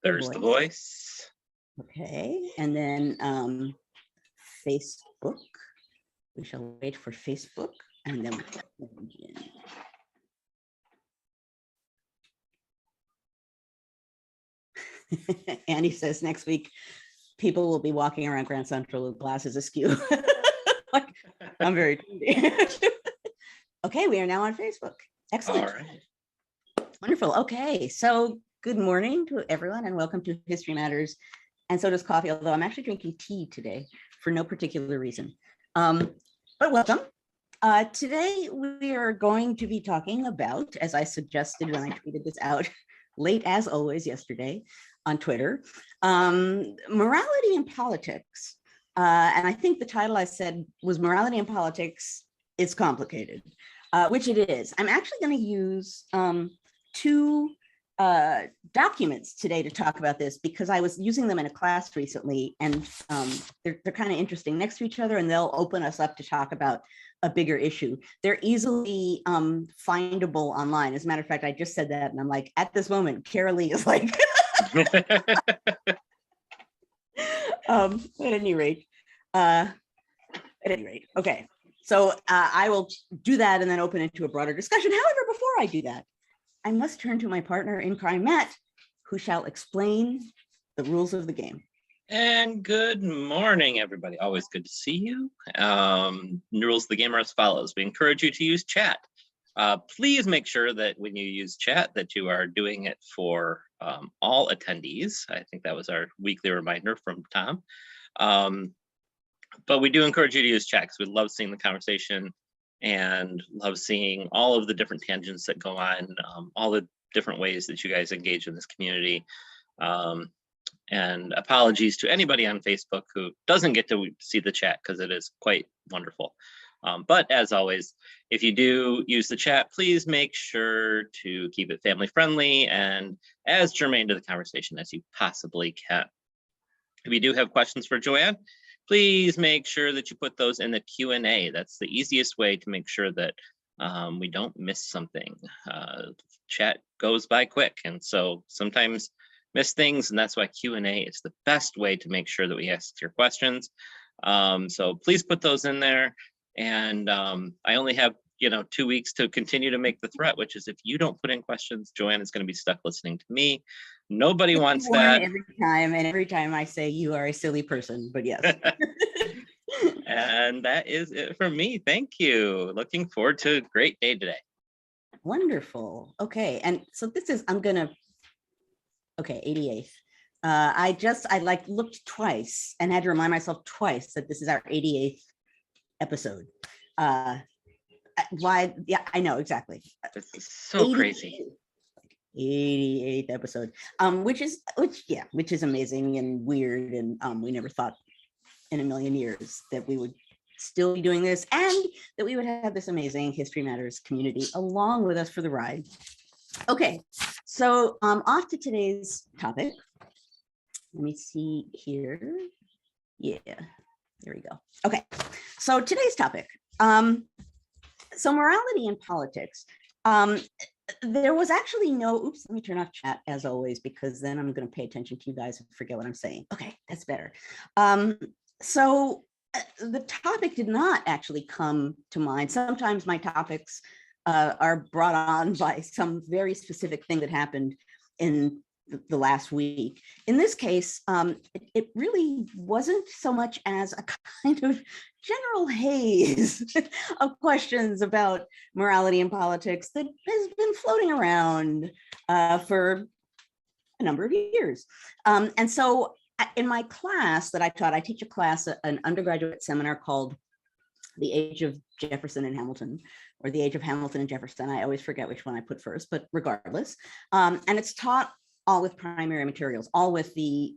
There's the voice. Okay, and then Facebook. We shall wait for Facebook, and then we'll begin. Andy says next week, people will be walking around Grand Central with glasses askew. Like, I'm very okay, we are now on Facebook. Excellent. All right. Wonderful. Okay, so good morning to everyone and welcome to History Matters. And so does coffee, although I'm actually drinking tea today for no particular reason. But welcome. Today we are going to be talking about, as I suggested when I tweeted this out late as always yesterday on Twitter, morality in politics. And I think the title I said was Morality in Politics is Complicated, which it is. I'm actually going to use two documents today to talk about this because I was using them in a class recently, and they're kind of interesting next to each other, and they'll open us up to talk about a bigger issue. They're easily findable online. As a matter of fact, I just said that, and I'm like, at this moment, Kara Lee is like, at any rate, okay. So I will do that and then open it to a broader discussion. However, before I do that, I must turn to my partner in crime, Matt, who shall explain the rules of the game. And good morning, everybody. Always good to see you. The rules of the game are as follows. We encourage you to use chat. Please make sure that when you use chat that you are doing it for all attendees. I think that was our weekly reminder from Tom. But we do encourage you to use chat because we love seeing the conversation and love seeing all of the different tangents that go on, all the different ways that you guys engage in this community. And apologies to anybody on Facebook who doesn't get to see the chat because it is quite wonderful. But as always, if you do use the chat, please make sure to keep it family friendly and as germane to the conversation as you possibly can. If you do have questions for Joanne, please make sure that you put those in the Q&A. That's the easiest way to make sure that we don't miss something. Chat goes by quick, and so sometimes miss things, and that's why Q&A is the best way to make sure that we ask your questions. So please put those in there. And I only have 2 weeks to continue to make the threat, which is if you don't put in questions, Joanne is going to be stuck listening to me. Nobody wants that. Every time I say you are a silly person, but yes. And that is it for me. Thank you. Looking forward to a great day today. Wonderful. Okay, and so this is, okay, 88th. I looked twice and had to remind myself twice that this is our 88th episode. Why? Yeah, I know exactly. This is so crazy. 88th episode, which is amazing and weird, and we never thought in a million years that we would still be doing this and that we would have this amazing History Matters community along with us for the ride. Okay, so off to today's topic. Let me see here. Yeah, there we go. Okay, so today's topic. So morality in politics. There was actually no, oops, let me turn off chat as always, because then I'm going to pay attention to you guys and forget what I'm saying. Okay, that's better. So the topic did not actually come to mind. Sometimes my topics are brought on by some very specific thing that happened in the last week. In this case, it really wasn't so much as a kind of general haze of questions about morality in politics that has been floating around for a number of years. And so in my class that I taught, I teach a class, an undergraduate seminar called The Age of Jefferson and Hamilton, or The Age of Hamilton and Jefferson. I always forget which one I put first, but regardless. And it's taught all with primary materials, all with the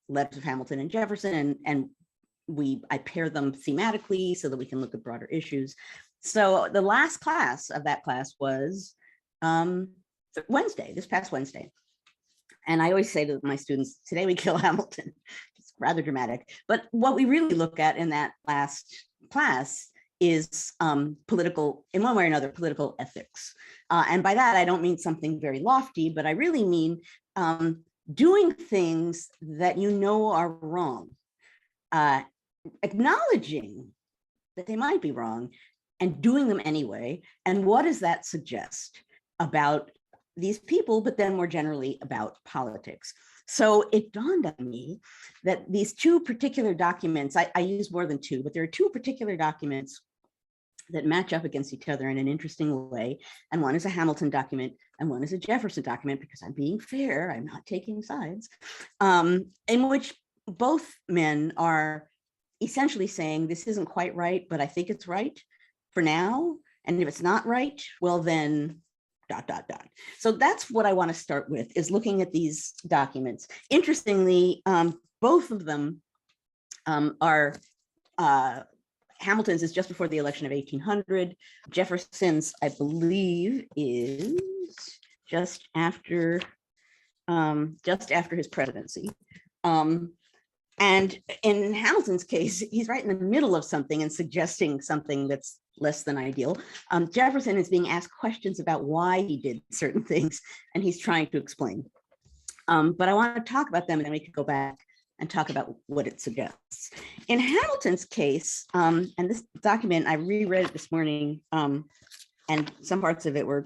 letters of Hamilton and Jefferson, and I pair them thematically so that we can look at broader issues. So the last class of that class was Wednesday, this past Wednesday. And I always say to my students, today we kill Hamilton. It's rather dramatic. But what we really look at in that last class is political, in one way or another, political ethics. And by that, I don't mean something very lofty, but I really mean doing things that you know are wrong, acknowledging that they might be wrong and doing them anyway. And what does that suggest about these people, but then more generally about politics? So it dawned on me that these two particular documents, I use more than two, but there are two particular documents that match up against each other in an interesting way. And one is a Hamilton document and one is a Jefferson document, because I'm being fair, I'm not taking sides, in which both men are essentially saying, this isn't quite right, but I think it's right for now. And if it's not right, well then, ... So that's what I want to start with, is looking at these documents. Interestingly, both of them are, Hamilton's is just before the election of 1800. Jefferson's, I believe, is just after his presidency. And in Hamilton's case, he's right in the middle of something and suggesting something that's less than ideal. Jefferson is being asked questions about why he did certain things, and he's trying to explain. But I want to talk about them, and then we could go back and talk about what it suggests. In Hamilton's case, and this document, I reread it this morning, and some parts of it were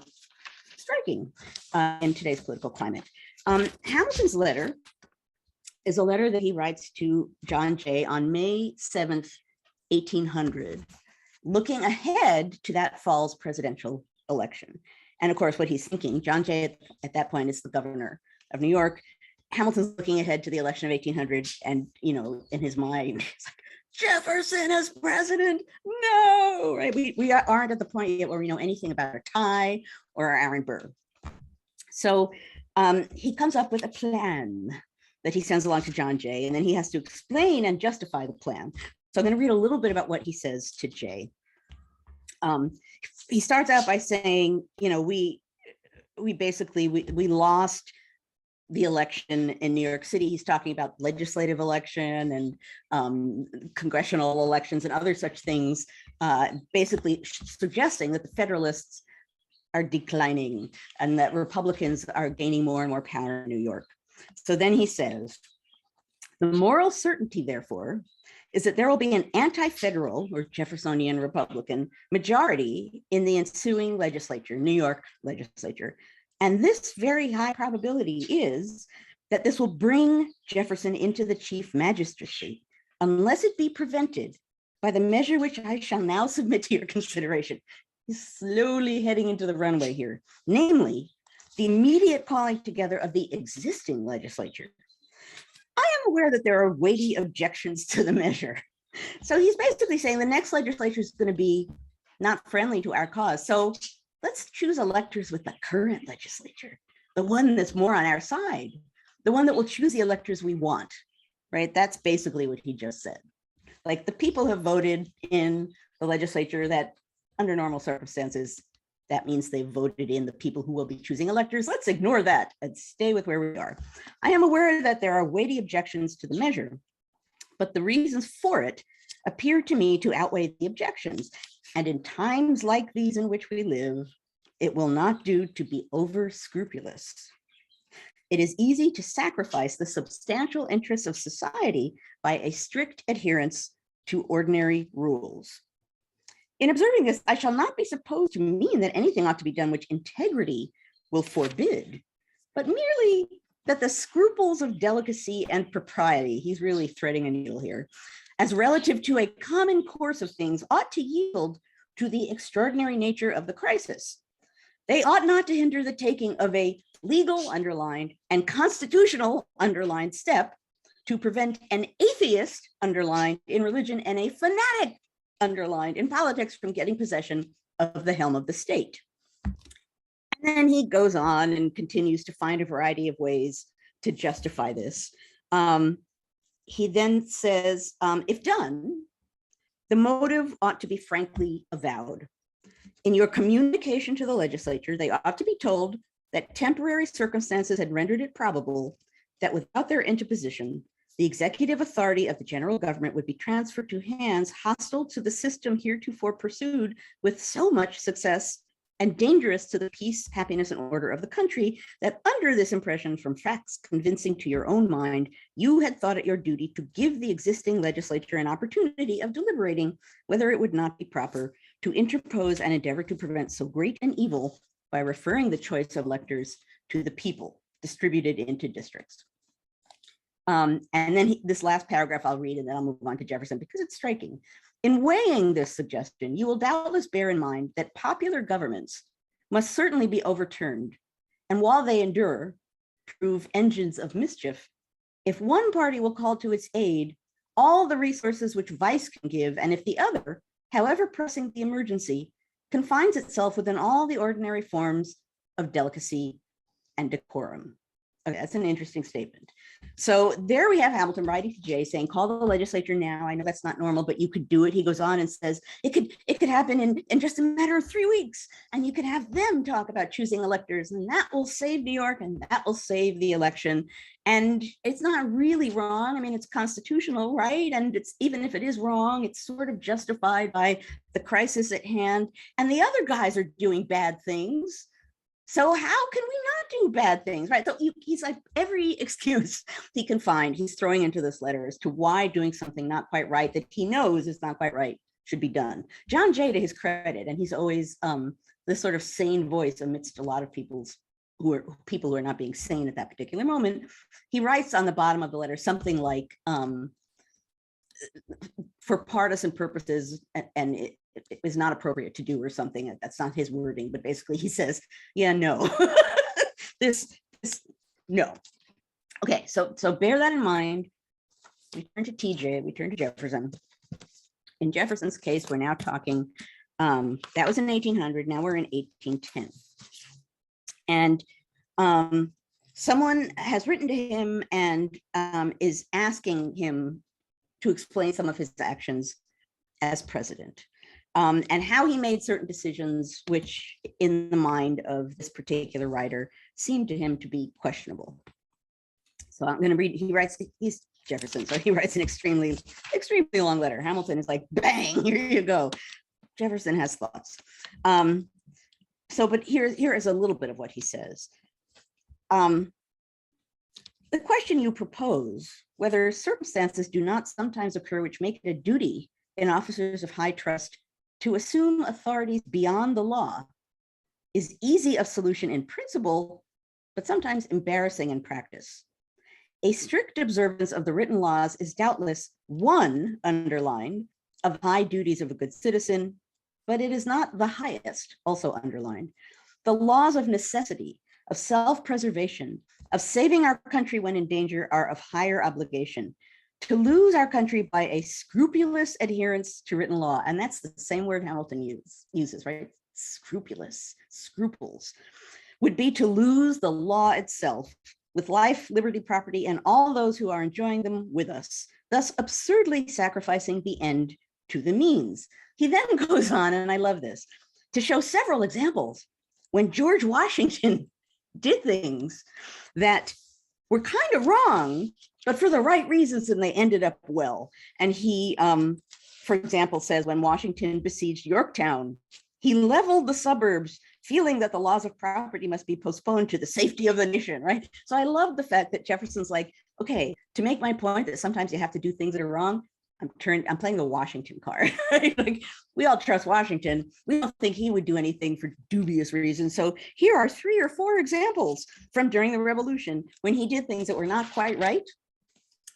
striking in today's political climate. Hamilton's letter is a letter that he writes to John Jay on May 7th, 1800, looking ahead to that fall's presidential election. And of course, what he's thinking, John Jay at that point is the governor of New York. Hamilton's looking ahead to the election of 1800, and in his mind, it's like, Jefferson as president, no, right? We aren't at the point yet where we know anything about our tie or our Aaron Burr. So he comes up with a plan that he sends along to John Jay, and then he has to explain and justify the plan. So I'm going to read a little bit about what he says to Jay. He starts out by saying, we basically lost the election in New York City. He's talking about legislative election and congressional elections and other such things, basically suggesting that the Federalists are declining and that Republicans are gaining more and more power in New York. So then he says, the moral certainty, therefore, is that there will be an anti-federal or Jeffersonian Republican majority in the ensuing legislature, New York legislature. And this very high probability is that this will bring Jefferson into the chief magistracy, unless it be prevented by the measure which I shall now submit to your consideration. He's slowly heading into the runway here, namely, the immediate calling together of the existing legislature. I am aware that there are weighty objections to the measure. So he's basically saying the next legislature is going to be not friendly to our cause. So let's choose electors with the current legislature, the one that's more on our side, the one that will choose the electors we want, right? That's basically what he just said. Like, the people have voted in the legislature that under normal circumstances, that means they voted in the people who will be choosing electors. Let's ignore that and stay with where we are. I am aware that there are weighty objections to the measure, but the reasons for it appear to me to outweigh the objections. And in times like these in which we live, it will not do to be over scrupulous. It is easy to sacrifice the substantial interests of society by a strict adherence to ordinary rules. In observing this, I shall not be supposed to mean that anything ought to be done which integrity will forbid, but merely that the scruples of delicacy and propriety, he's really threading a needle here, as relative to a common course of things, ought to yield to the extraordinary nature of the crisis. They ought not to hinder the taking of a legal underlined and constitutional underlined step to prevent an atheist underlined in religion and a fanatic underlined in politics from getting possession of the helm of the state. And then he goes on and continues to find a variety of ways to justify this. He then says, if done, the motive ought to be frankly avowed. In your communication to the legislature, they ought to be told that temporary circumstances had rendered it probable that without their interposition, the executive authority of the general government would be transferred to hands hostile to the system heretofore pursued with so much success and dangerous to the peace, happiness, and order of the country, that under this impression from facts convincing to your own mind, you had thought it your duty to give the existing legislature an opportunity of deliberating whether it would not be proper to interpose and endeavor to prevent so great an evil by referring the choice of electors to the people, distributed into districts. And then this last paragraph I'll read, and then I'll move on to Jefferson because it's striking. In weighing this suggestion, you will doubtless bear in mind that popular governments must certainly be overturned, and while they endure, prove engines of mischief, if one party will call to its aid all the resources which vice can give, and if the other, however pressing the emergency, confines itself within all the ordinary forms of delicacy and decorum. Okay, that's an interesting statement. So there we have Hamilton writing to Jay saying, call the legislature now. I know that's not normal, but you could do it. He goes on and says, it could happen in just a matter of 3 weeks. And you could have them talk about choosing electors, and that will save New York, and that will save the election. And it's not really wrong. I mean, it's constitutional, right? And it's, even if it is wrong, it's sort of justified by the crisis at hand. And the other guys are doing bad things. So how can we not do bad things, right? So he's like, every excuse he can find, he's throwing into this letter as to why doing something not quite right, that he knows is not quite right, should be done. John Jay, to his credit, and he's always this sort of sane voice amidst a lot of people who are not being sane at that particular moment. He writes on the bottom of the letter something like, for partisan purposes, and it is not appropriate to do, or something. That's not his wording, but basically he says, yeah, no, this, no. Okay, so bear that in mind. We turn to TJ, we turn to Jefferson. In Jefferson's case, we're now talking, that was in 1800, now we're in 1810. And someone has written to him and is asking him to explain some of his actions as president. And how he made certain decisions, which in the mind of this particular writer seemed to him to be questionable. So I'm going to read, he's Jefferson, so he writes an extremely long letter. Hamilton is like, bang, here you go. Jefferson has thoughts. But here is a little bit of what he says. The question you propose, whether circumstances do not sometimes occur which make it a duty in officers of high trust to assume authorities beyond the law, is easy of solution in principle, but sometimes embarrassing in practice. A strict observance of the written laws is doubtless one underlined of high duties of a good citizen, but it is not the highest, also underlined. The laws of necessity, of self-preservation, of saving our country when in danger are of higher obligation. To lose our country by a scrupulous adherence to written law, and that's the same word Hamilton uses, right? Scrupulous, scruples, would be to lose the law itself with life, liberty, property, and all those who are enjoying them with us, thus absurdly sacrificing the end to the means. He then goes on, and I love this, to show several examples when George Washington did things that were kind of wrong, but for the right reasons, and they ended up well. And he, for example, says when Washington besieged Yorktown, he leveled the suburbs, feeling that the laws of property must be postponed to the safety of the nation, right? So I love the fact that Jefferson's like, okay, to make my point that sometimes you have to do things that are wrong, I'm playing the Washington card, right? Like, we all trust Washington. We don't think he would do anything for dubious reasons. So here are 3 or 4 examples from during the Revolution when he did things that were not quite right,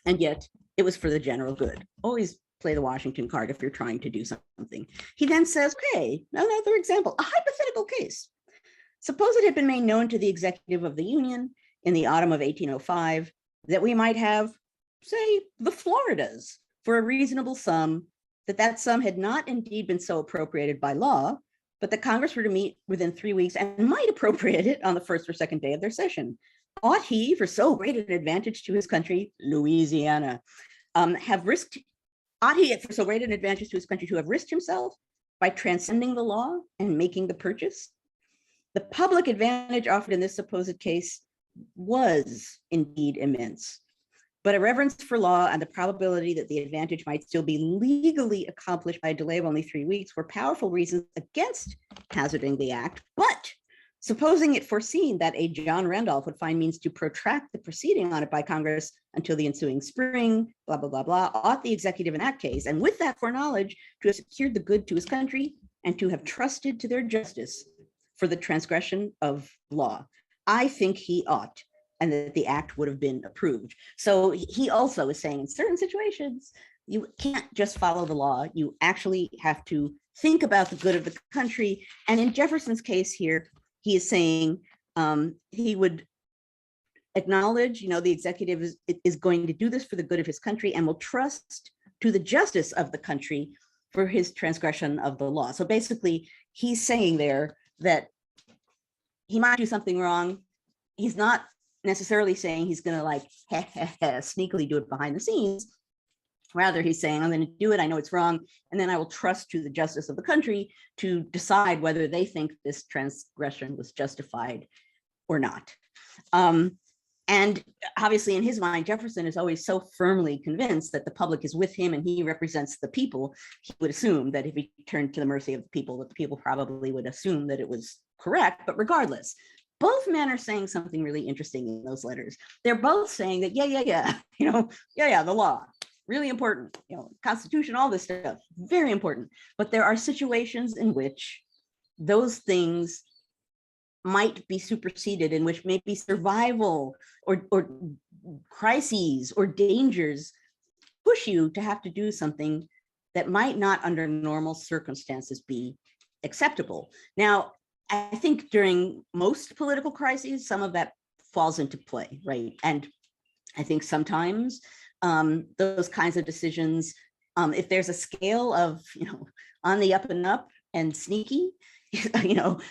and yet it was for the general good. Always play the Washington card if you're trying to do something. He then says, okay, another example, a hypothetical case. Suppose it had been made known to the executive of the Union in the autumn of 1805 that we might have, say, the Floridas for a reasonable sum, that sum had not indeed been so appropriated by law, but that Congress were to meet within 3 weeks and might appropriate it on the first or second day of their session. Ought he, for so great an advantage to his country, Louisiana, ought he, for so great an advantage to his country, to have risked himself by transcending the law and making the purchase? The public advantage offered in this supposed case was indeed immense. but a reverence for law and the probability that the advantage might still be legally accomplished by a delay of only 3 weeks were powerful reasons against hazarding the act. But supposing it foreseen that a John Randolph would find means to protract the proceeding on it by Congress until the ensuing spring, blah, blah, blah, blah, ought the executive in that case, and with that foreknowledge, to have secured the good to his country and to have trusted to their justice for the transgression of law. I think he ought, and that the act would have been approved. So he also is saying in certain situations, you can't just follow the law. You actually have to think about the good of the country. And in Jefferson's case here, he is saying he would acknowledge, the executive is going to do this for the good of his country and will trust to the justice of the country for his transgression of the law. So basically, he's saying there that he might do something wrong. He's not necessarily saying he's going to sneakily do it behind the scenes. Rather, he's saying, I'm going to do it. I know it's wrong. And then I will trust to the justice of the country to decide whether they think this transgression was justified or not. And obviously, in his mind, Jefferson is always so firmly convinced that the public is with him and he represents the people. He would assume that if he turned to the mercy of the people, that the people probably would assume that it was correct. But regardless, both men are saying something really interesting in those letters. They're both saying that, the law, really important, Constitution, all this stuff, very important. But there are situations in which those things might be superseded, in which maybe survival or crises or dangers push you to have to do something that might not under normal circumstances be acceptable. Now, I think during most political crises, some of that falls into play, right? And I think sometimes those kinds of decisions, if there's a scale of, on the up and up and sneaky,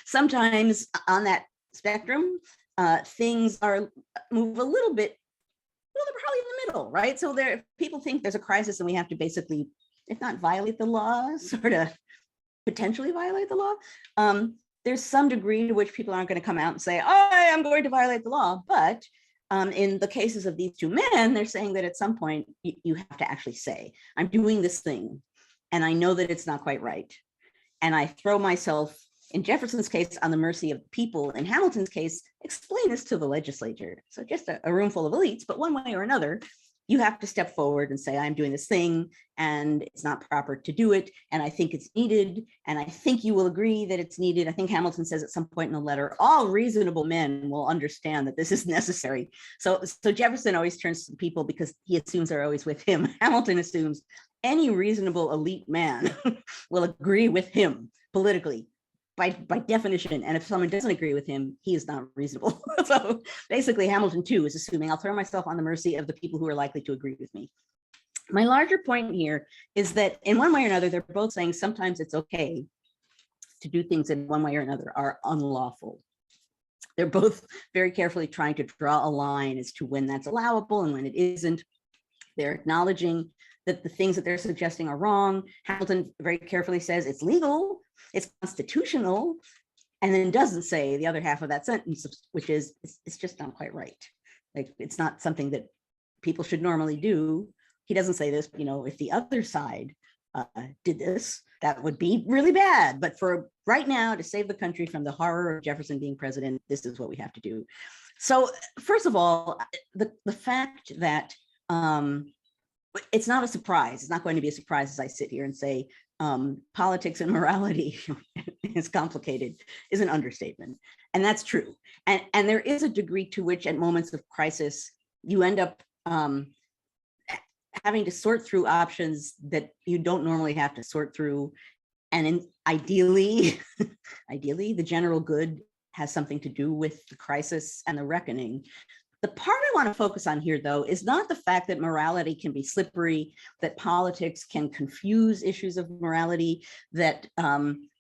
sometimes on that spectrum, things move a little bit, they're probably in the middle, right? So people think there's a crisis and we have to basically, if not violate the law, sort of potentially violate the law. There's some degree to which people aren't going to come out and say, I am going to violate the law. But in the cases of these two men, they're saying that at some point you have to actually say, I'm doing this thing and I know that it's not quite right. And I throw myself, in Jefferson's case, on the mercy of the people. In Hamilton's case, explain this to the legislature. So just a room full of elites, but one way or another, you have to step forward and say, I'm doing this thing and it's not proper to do it. And I think it's needed. And I think you will agree that it's needed. I think Hamilton says at some point in the letter, all reasonable men will understand that this is necessary. So Jefferson always turns to people because he assumes they're always with him. Hamilton assumes any reasonable elite man will agree with him politically by definition. And if someone doesn't agree with him, he is not reasonable. So basically Hamilton too is assuming I'll throw myself on the mercy of the people who are likely to agree with me. My larger point here is that in one way or another, they're both saying sometimes it's okay to do things in one way or another are unlawful. They're both very carefully trying to draw a line as to when that's allowable and when it isn't. They're acknowledging that the things that they're suggesting are wrong. Hamilton very carefully says it's legal, it's constitutional, and then doesn't say the other half of that sentence, which is it's just not quite right. Like it's not something that people should normally do. He doesn't say this, if the other side did this, that would be really bad. But for right now, to save the country from the horror of Jefferson being president, this is what we have to do. So first of all, the fact that it's not a surprise. It's not going to be a surprise as I sit here and say politics and morality is complicated is an understatement. And that's true. And there is a degree to which at moments of crisis, you end up having to sort through options that you don't normally have to sort through. And ideally, the general good has something to do with the crisis and the reckoning. The part I want to focus on here, though, is not the fact that morality can be slippery, that politics can confuse issues of morality, that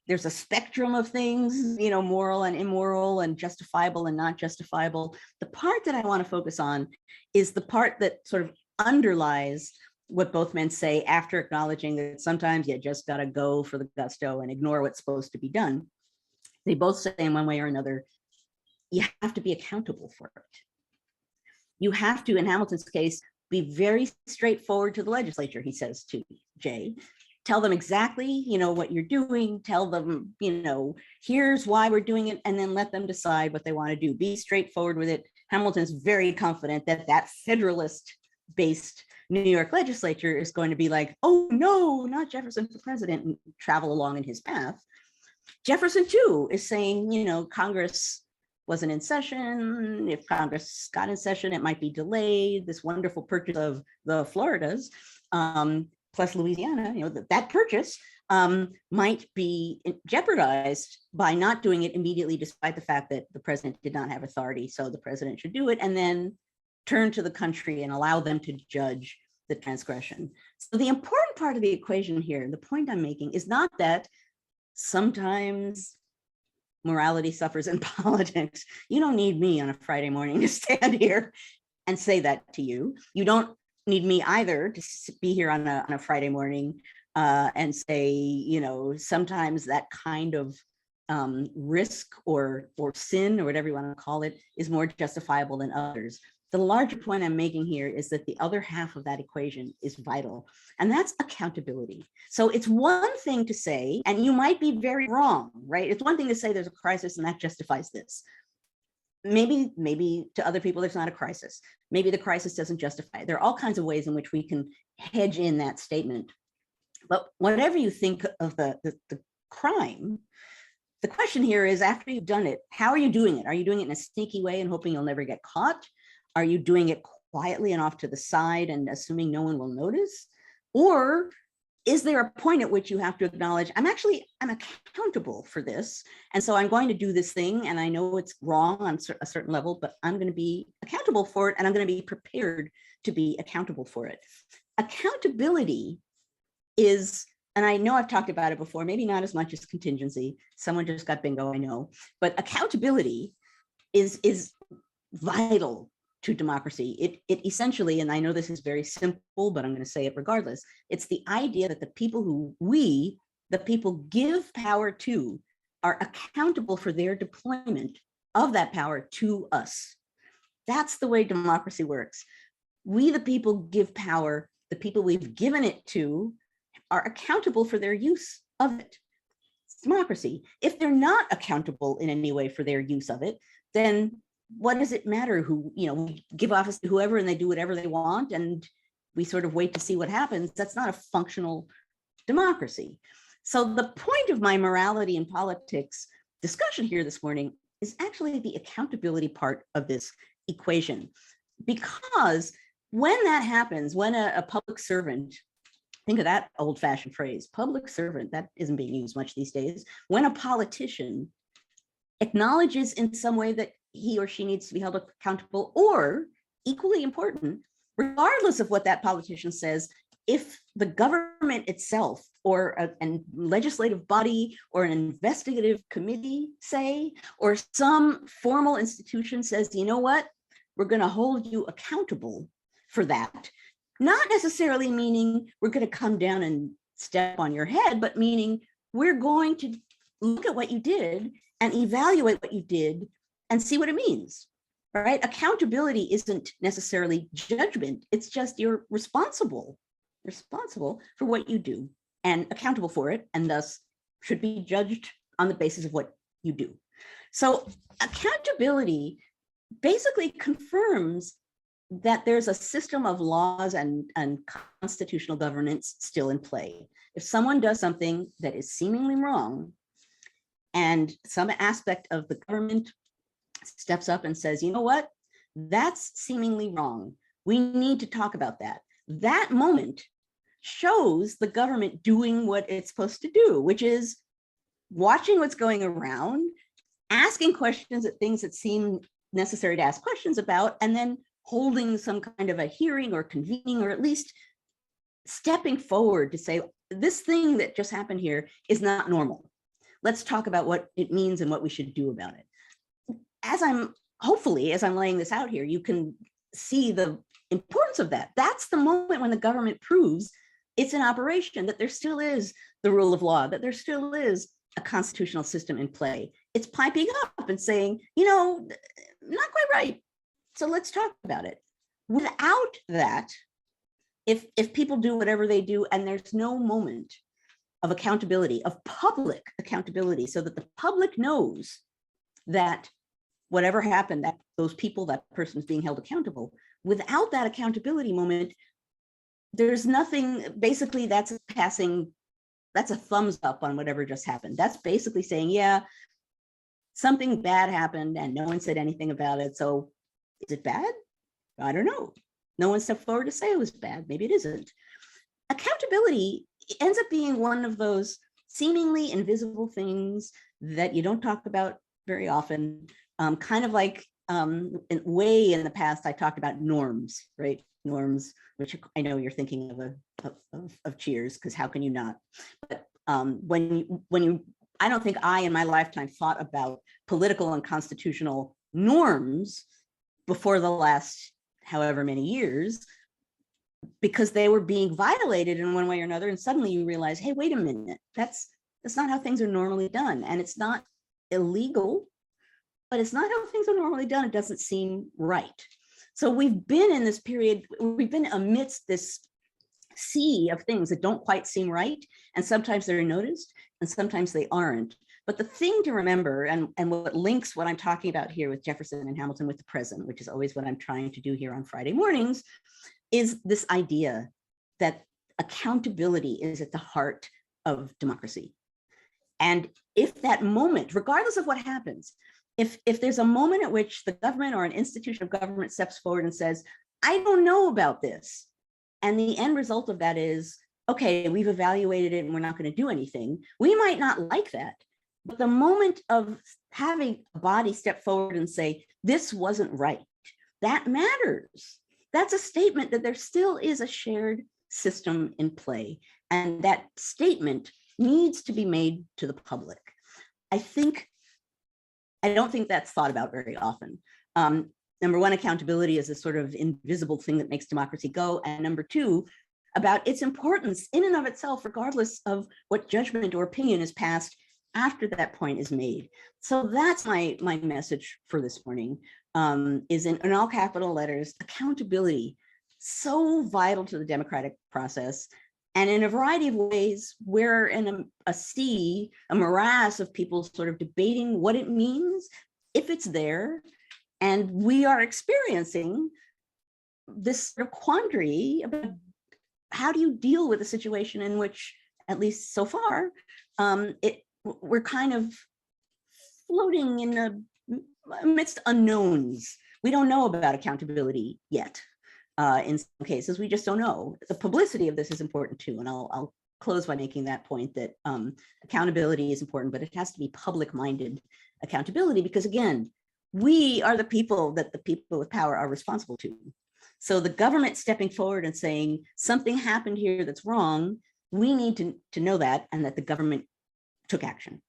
there's a spectrum of things, moral and immoral and justifiable and not justifiable. The part that I want to focus on is the part that sort of underlies what both men say after acknowledging that sometimes you just got to go for the gusto and ignore what's supposed to be done. They both say in one way or another, you have to be accountable for it. You have to, in Hamilton's case, be very straightforward to the legislature, he says to Jay. Tell them exactly, what you're doing. Tell them, here's why we're doing it, and then let them decide what they want to do. Be straightforward with it. Hamilton's very confident that that Federalist-based New York legislature is going to be like, oh no, not Jefferson for president, and travel along in his path. Jefferson too is saying, Congress wasn't in session. If Congress got in session, it might be delayed. This wonderful purchase of the Floridas, plus Louisiana, that purchase might be jeopardized by not doing it immediately, despite the fact that the president did not have authority. So the president should do it and then turn to the country and allow them to judge the transgression. So the important part of the equation here, the point I'm making, is not that sometimes morality suffers in politics. You don't need me on a Friday morning to stand here and say that to you. You don't need me either to be here on a Friday morning and say, sometimes that kind of risk or sin, or whatever you want to call it, is more justifiable than others. The larger point I'm making here is that the other half of that equation is vital, and that's accountability. So it's one thing to say, and you might be very wrong, right? It's one thing to say there's a crisis and that justifies this. Maybe to other people, there's not a crisis. Maybe the crisis doesn't justify it. There are all kinds of ways in which we can hedge in that statement. But whatever you think of the crime, the question here is, after you've done it, how are you doing it? Are you doing it in a sneaky way and hoping you'll never get caught? Are you doing it quietly and off to the side and assuming no one will notice? Or is there a point at which you have to acknowledge, I'm accountable for this, and so I'm going to do this thing, and I know it's wrong on a certain level, but I'm going to be accountable for it, and I'm going to be prepared to be accountable for it. Accountability is, and I know I've talked about it before, maybe not as much as contingency. Someone just got bingo, I know, but accountability is vital to democracy. It essentially, and I know this is very simple, but I'm going to say it regardless, it's the idea that the people who the people give power to, are accountable for their deployment of that power to us. That's the way democracy works. We, the people, give power. The people we've given it to are accountable for their use of it. It's democracy. If they're not accountable in any way for their use of it, then what does it matter who, we give office to whoever and they do whatever they want and we sort of wait to see what happens? That's not a functional democracy. So the point of my morality and politics discussion here this morning is actually the accountability part of this equation. Because when that happens, when a public servant, think of that old-fashioned phrase, public servant, that isn't being used much these days, when a politician acknowledges in some way that he or she needs to be held accountable, or equally important, regardless of what that politician says, if the government itself or a legislative body or an investigative committee, say, or some formal institution says, you know what, we're going to hold you accountable for that, not necessarily meaning we're going to come down and step on your head, but meaning we're going to look at what you did and evaluate what you did and see what it means, right? Accountability isn't necessarily judgment. It's just you're responsible for what you do and accountable for it, and thus should be judged on the basis of what you do. So accountability basically confirms that there's a system of laws and constitutional governance still in play. If someone does something that is seemingly wrong, and some aspect of the government steps up and says, you know what, that's seemingly wrong, we need to talk about that. That moment shows the government doing what it's supposed to do, which is watching what's going around, asking questions at things that seem necessary to ask questions about, and then holding some kind of a hearing or convening, or at least stepping forward to say, this thing that just happened here is not normal. Let's talk about what it means and what we should do about it. As I'm laying this out here, you can see the importance of that. That's the moment when the government proves it's in operation, that there still is the rule of law, that there still is a constitutional system in play. It's piping up and saying, not quite right. So let's talk about it. Without that, if people do whatever they do and there's no moment of accountability, of public accountability, so that the public knows that whatever happened, that those people, that person is being held accountable, without that accountability moment, there's nothing. Basically, that's a thumbs up on whatever just happened. That's basically saying, yeah, something bad happened and no one said anything about it. So is it bad? I don't know. No one stepped forward to say it was bad. Maybe it isn't. Accountability ends up being one of those seemingly invisible things that you don't talk about very often. Kind of like way in the past, I talked about norms, right? Norms, which I know you're thinking of Cheers, because how can you not? But when you, I don't think I in my lifetime thought about political and constitutional norms before the last however many years, because they were being violated in one way or another. And suddenly you realize, hey, wait a minute, that's not how things are normally done. And it's not illegal, but it's not how things are normally done. It doesn't seem right. So we've been in this period, we've been amidst this sea of things that don't quite seem right. And sometimes they're noticed and sometimes they aren't. But the thing to remember, and what links what I'm talking about here with Jefferson and Hamilton with the present, which is always what I'm trying to do here on Friday mornings, is this idea that accountability is at the heart of democracy. And if that moment, regardless of what happens, if there's a moment at which the government or an institution of government steps forward and says, I don't know about this, and the end result of that is, okay, we've evaluated it and we're not going to do anything, we might not like that. But the moment of having a body step forward and say, this wasn't right, that matters. That's a statement that there still is a shared system in play. And that statement needs to be made to the public. I don't think that's thought about very often. Number one, accountability is a sort of invisible thing that makes democracy go. And number two, about its importance in and of itself, regardless of what judgment or opinion is passed after that point is made. So that's my message for this morning, is in all capital letters, accountability, so vital to the democratic process. And in a variety of ways, we're in a morass of people sort of debating what it means, if it's there. And we are experiencing this sort of quandary about how do you deal with a situation in which, at least so far, we're kind of floating in amidst unknowns. We don't know about accountability yet. In some cases, we just don't know. The publicity of this is important too. And I'll close by making that point that accountability is important, but it has to be public-minded accountability, because again, we are the people that the people with power are responsible to. So the government stepping forward and saying something happened here that's wrong, we need to know that, and that the government took action.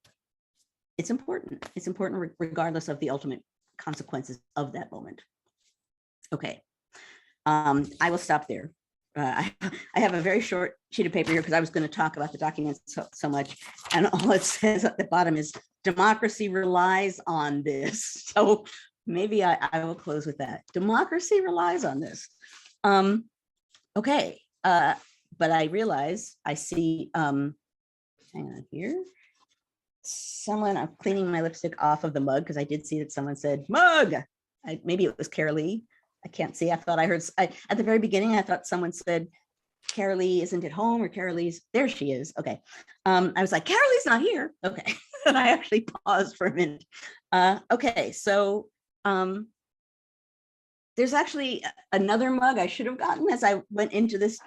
It's important. It's important regardless of the ultimate consequences of that moment. Okay. I will stop there. I have a very short sheet of paper here because I was going to talk about the documents so much, and all it says at the bottom is democracy relies on this. So maybe I will close with that. Democracy relies on this. Okay, but I realize I see, hang on here. I'm cleaning my lipstick off of the mug because I did see that someone said mug. Maybe it was Carolee. I can't see. I thought I heard at the very beginning, I thought someone said Carolee isn't at home, or Carolee's, there she is. Okay. I was like, Carolee's not here. Okay. And I actually paused for a minute. Okay. So there's actually another mug I should have gotten as I went into this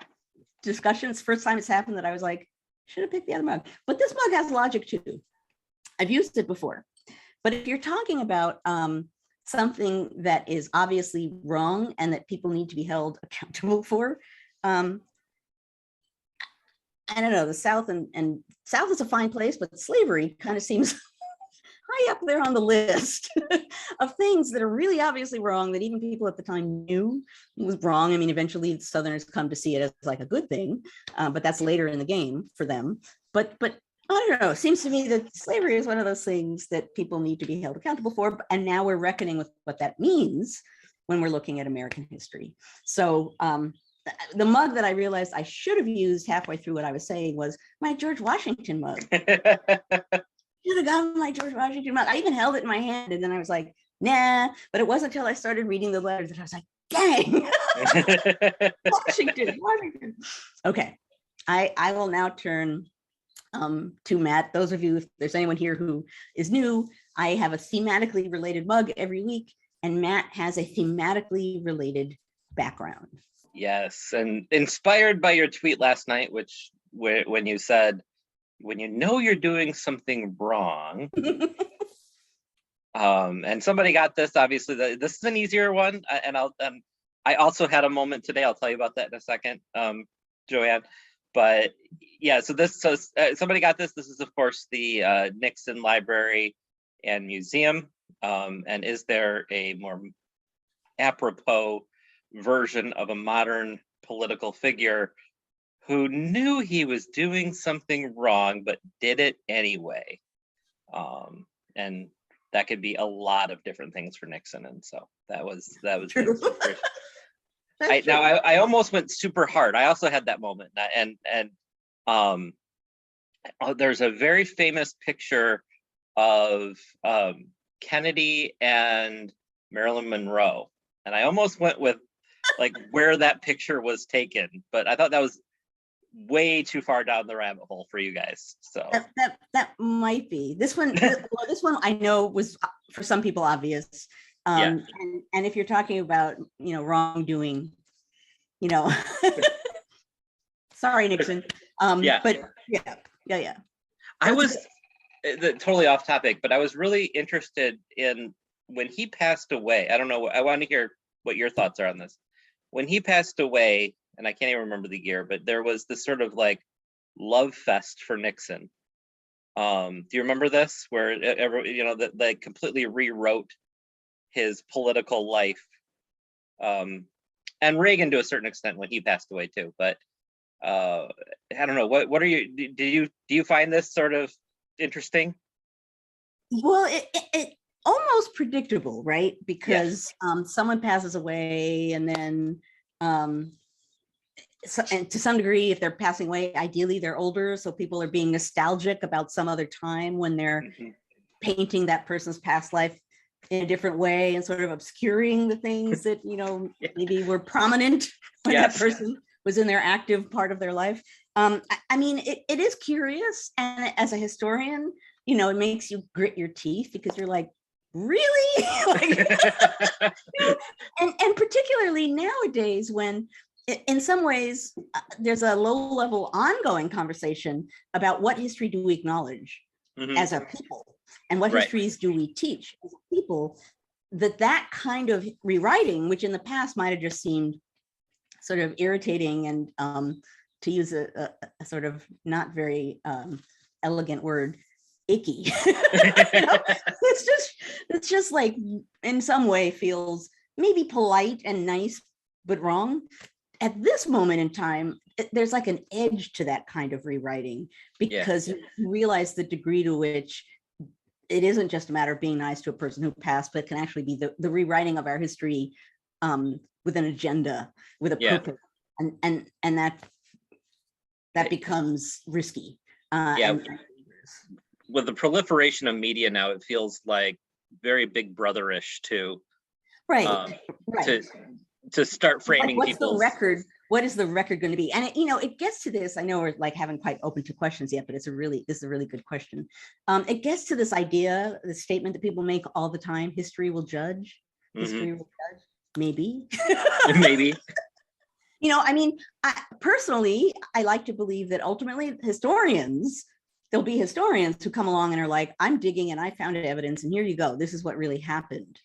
discussion. It's the first time it's happened that I was like, should have picked the other mug. But this mug has logic too. I've used it before. But if you're talking about something that is obviously wrong and that people need to be held accountable for, I don't know, the South and South is a fine place, but slavery kind of seems high up there on the list of things that are really obviously wrong, that even people at the time knew was wrong. I mean, eventually the Southerners come to see it as like a good thing, but that's later in the game for them. But I don't know, it seems to me that slavery is one of those things that people need to be held accountable for. And now we're reckoning with what that means. when we're looking at American history. So the mug that I realized I should have used halfway through what I was saying was my George Washington mug. Should have gotten my George Washington mug. I even held it in my hand, and then I was like, nah. But it wasn't until I started reading the letters that I was like, dang, Washington. Okay, I will now turn to Matt. Those of you, if there's anyone here who is new, I have a thematically related mug every week, and Matt has a thematically related background. Yes, and inspired by your tweet last night, when you said, when you know you're doing something wrong, and somebody got this, obviously, this is an easier one, and I also had a moment today, I'll tell you about that in a second, Joanne, but yeah, so somebody got this. This is, of course, the Nixon Library and Museum, and is there a more apropos version of a modern political figure who knew he was doing something wrong but did it anyway? And that could be a lot of different things for Nixon, and so that was True. I almost went super hard. I also had that moment, and there's a very famous picture of Kennedy and Marilyn Monroe, and I almost went with like where that picture was taken, but I thought that was way too far down the rabbit hole for you guys. So that might be this one. This one I know was for some people obvious. And if you're talking about wrongdoing, sorry Nixon. But yeah. I was totally off topic, but I was really interested in when he passed away. I don't know. I want to hear what your thoughts are on this. When he passed away, and I can't even remember the year, but there was this sort of like love fest for Nixon. Do you remember this? Where that completely rewrote his political life, and Reagan to a certain extent when he passed away too. But I don't know. What are you? Do you find this sort of interesting? Well, it almost predictable, right? Because someone passes away, and then and to some degree, if they're passing away, ideally they're older, so people are being nostalgic about some other time when they're painting that person's past life in a different way and sort of obscuring the things that maybe were prominent when that person was in their active part of their life. I mean, it is curious, and as a historian, it makes you grit your teeth because you're like, really? And particularly nowadays when in some ways there's a low-level ongoing conversation about what history do we acknowledge as a people, and what histories do we teach as a people, that kind of rewriting, which in the past might have just seemed sort of irritating and to use a sort of not very elegant word, icky. It's just like in some way feels maybe polite and nice but wrong. At this moment in time, there's like an edge to that kind of rewriting, because you realize the degree to which it isn't just a matter of being nice to a person who passed, but it can actually be the rewriting of our history with an agenda, with a purpose, and that becomes risky. With the proliferation of media now, it feels like very Big Brother-ish too. Right. To start framing what's the record? What is the record going to be? And it gets to this. I know we're like haven't quite opened to questions yet, but this is a really good question. It gets to this idea, the statement that people make all the time: history will judge. History will judge. Maybe. Maybe. I mean, personally, I like to believe that ultimately there'll be historians who come along and are like, I'm digging and I found evidence, and here you go. This is what really happened.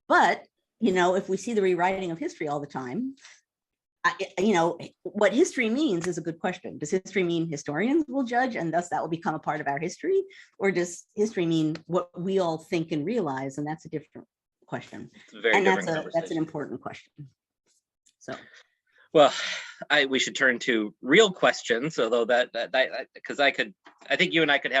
But if we see the rewriting of history all the time, what history means is a good question. Does history mean historians will judge and thus that will become a part of our history? Or does history mean what we all think and realize? And that's a different question. That's an important question. So. Well, we should turn to real questions, although because I think you and I could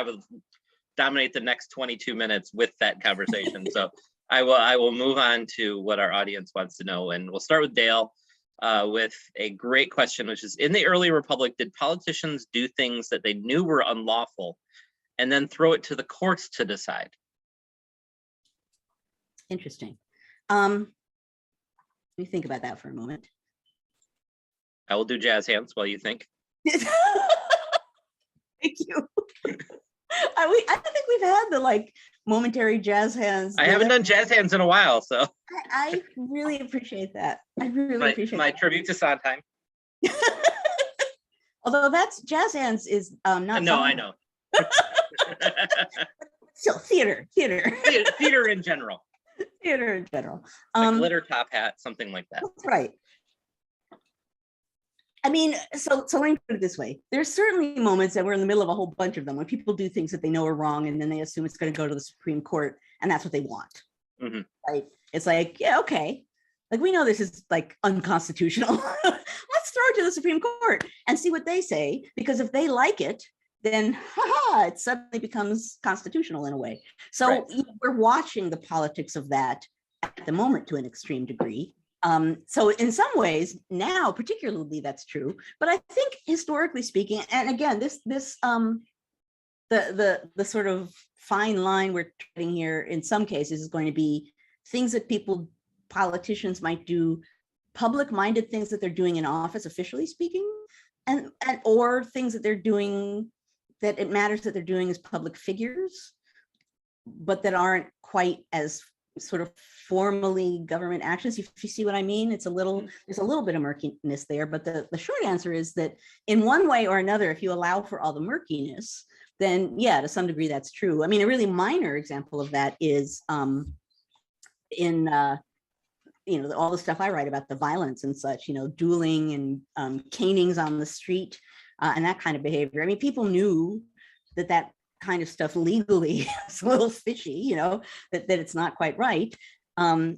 dominate the next 22 minutes with that conversation. So I will move on to what our audience wants to know, and we'll start with Dale with a great question, which is: in the early republic, did politicians do things that they knew were unlawful and then throw it to the courts to decide? Interesting. Let me think about that for a moment. I will do jazz hands while you think. Thank you. I think we've had the momentary jazz hands. I haven't done jazz hands in a while, so I really appreciate that. I really appreciate my tribute to Sondheim. Although that's jazz hands is not. No, I know. So theater in general. Theater in general. A glitter top hat, something like that. That's right. I mean, so let me put it this way. There's certainly moments that we're in the middle of a whole bunch of them when people do things that they know are wrong, and then they assume it's going to go to the Supreme Court, and that's what they want. Mm-hmm. Right? It's like, yeah, okay. We know this is unconstitutional. Let's throw it to the Supreme Court and see what they say, because if they like it, then it suddenly becomes constitutional in a way. So right. We're watching the politics of that at the moment to an extreme degree. So in some ways now, particularly that's true, but I think historically speaking, and again, the sort of fine line we're treading here in some cases is going to be things that politicians might do, public-minded things that they're doing in office, officially speaking, and or things that they're doing that it matters that they're doing as public figures, but that aren't quite as sort of formally government actions. If you see what I mean, there's a little bit of murkiness there, but the short answer is that in one way or another, if you allow for all the murkiness, then yeah, to some degree that's true. I mean, a really minor example of that is in all the stuff I write about, the violence and such, dueling and canings on the street and that kind of behavior. I mean, people knew that kind of stuff legally is a little fishy, that it's not quite right. And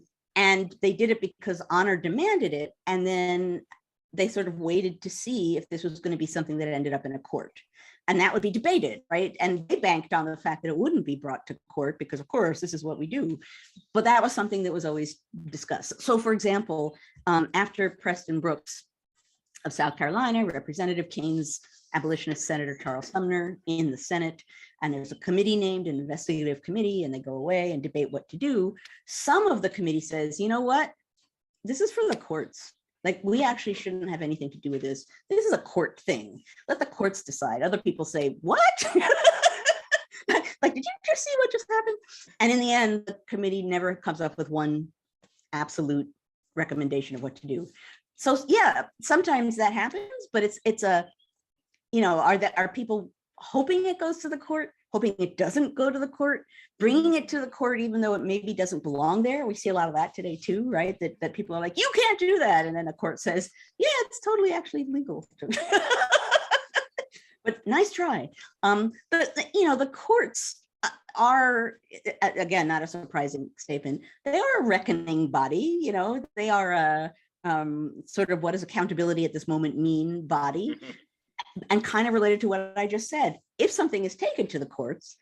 they did it because honor demanded it. And then they sort of waited to see if this was going to be something that ended up in a court. And that would be debated, right? And they banked on the fact that it wouldn't be brought to court because, of course, this is what we do. But that was something that was always discussed. So, for example, after Preston Brooks of South Carolina, Representative Kane's abolitionist Senator Charles Sumner in the Senate, and there's a committee named an investigative committee, and they go away and debate what to do. Some of the committee says, you know what, this is for the courts. We actually shouldn't have anything to do with this. This is a court thing. Let the courts decide. Other people say, what? Did you just see what just happened? And in the end, the committee never comes up with one absolute recommendation of what to do. So yeah, sometimes that happens, but it's a, are people hoping it goes to the court, hoping it doesn't go to the court, bringing it to the court even though it maybe doesn't belong there? We see a lot of that today too, right? That people are like, you can't do that, and then the court says, yeah, it's totally actually legal. But nice try. The courts are, again, not a surprising statement, they are a reckoning body. They are a sort of, what does accountability at this moment mean body. And kind of related to what I just said, if something is taken to the courts,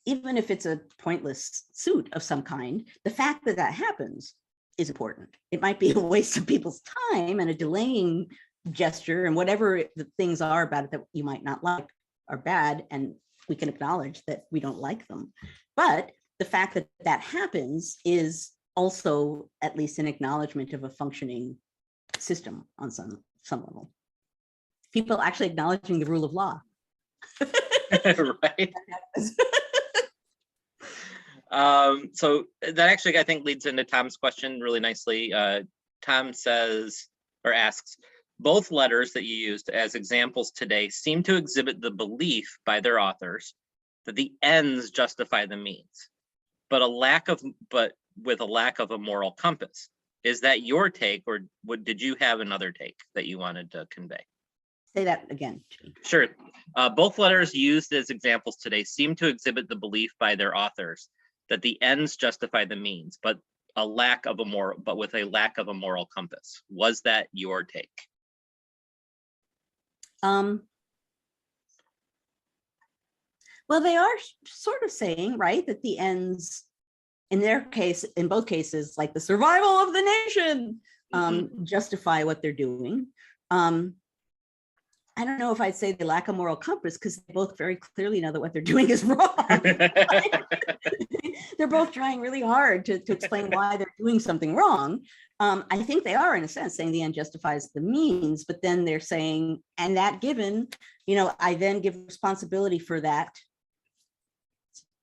even if it's a pointless suit of some kind, the fact that that happens is important. It might be a waste of people's time and a delaying gesture, and whatever the things are about it that you might not like are bad, and we can acknowledge that we don't like them. But the fact that that happens is also at least an acknowledgement of a functioning system on some level. People actually acknowledging the rule of law. Right. So that actually, I think, leads into Tom's question really nicely. Tom says, or asks, both letters that you used as examples today seem to exhibit the belief by their authors that the ends justify the means, but with a lack of a moral compass. Is that your take, or did you have another take that you wanted to convey? Say that again. Sure. Both letters used as examples today seem to exhibit the belief by their authors that the ends justify the means, but with a lack of a moral compass. Was that your take? Well, they are sort of saying, right, that the ends in their case, in both cases, like the survival of the nation, justify what they're doing. I don't know if I'd say they lack a moral compass, because they both very clearly know that what they're doing is wrong. They're both trying really hard to explain why they're doing something wrong. I think they are, in a sense, saying the end justifies the means, but then they're saying, and that given, I then give responsibility for that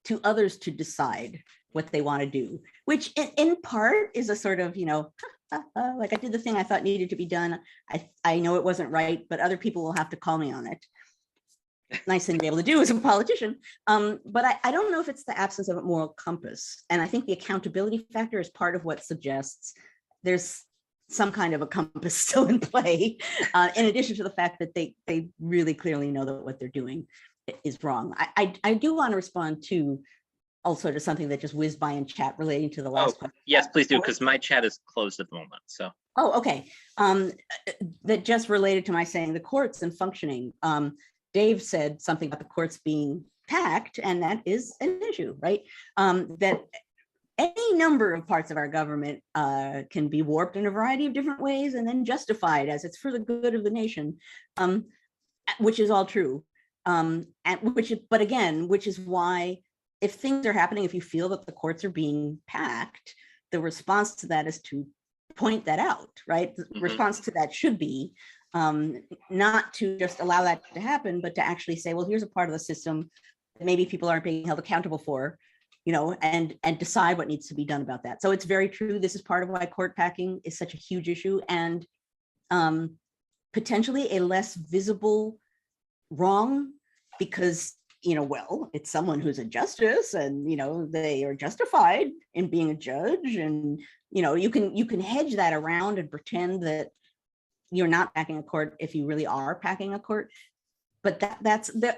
to others to decide what they want to do, which in part is a sort of, like I did the thing I thought needed to be done. I know it wasn't right, but other people will have to call me on it. Nice thing to be able to do as a politician. But I don't know if it's the absence of a moral compass. And I think the accountability factor is part of what suggests there's some kind of a compass still in play, in addition to the fact that they really clearly know that what they're doing is wrong. I do want to respond to also to something that just whizzed by in chat relating to the last question. Yes, please do, because my chat is closed at the moment. So. Oh, okay. That just related to my saying the courts and functioning. Dave said something about the courts being packed, and that is an issue, right? That any number of parts of our government can be warped in a variety of different ways and then justified as it's for the good of the nation, which is all true. But again, which is why, if things are happening, if you feel that the courts are being packed, the response to that is to point that out, right? The response to that should be not to just allow that to happen, but to actually say, well, here's a part of the system that maybe people aren't being held accountable for, and decide what needs to be done about that. So it's very true. This is part of why court packing is such a huge issue, and potentially a less visible wrong, because well, it's someone who's a justice, and they are justified in being a judge, and you can hedge that around and pretend that you're not packing a court if you really are packing a court. But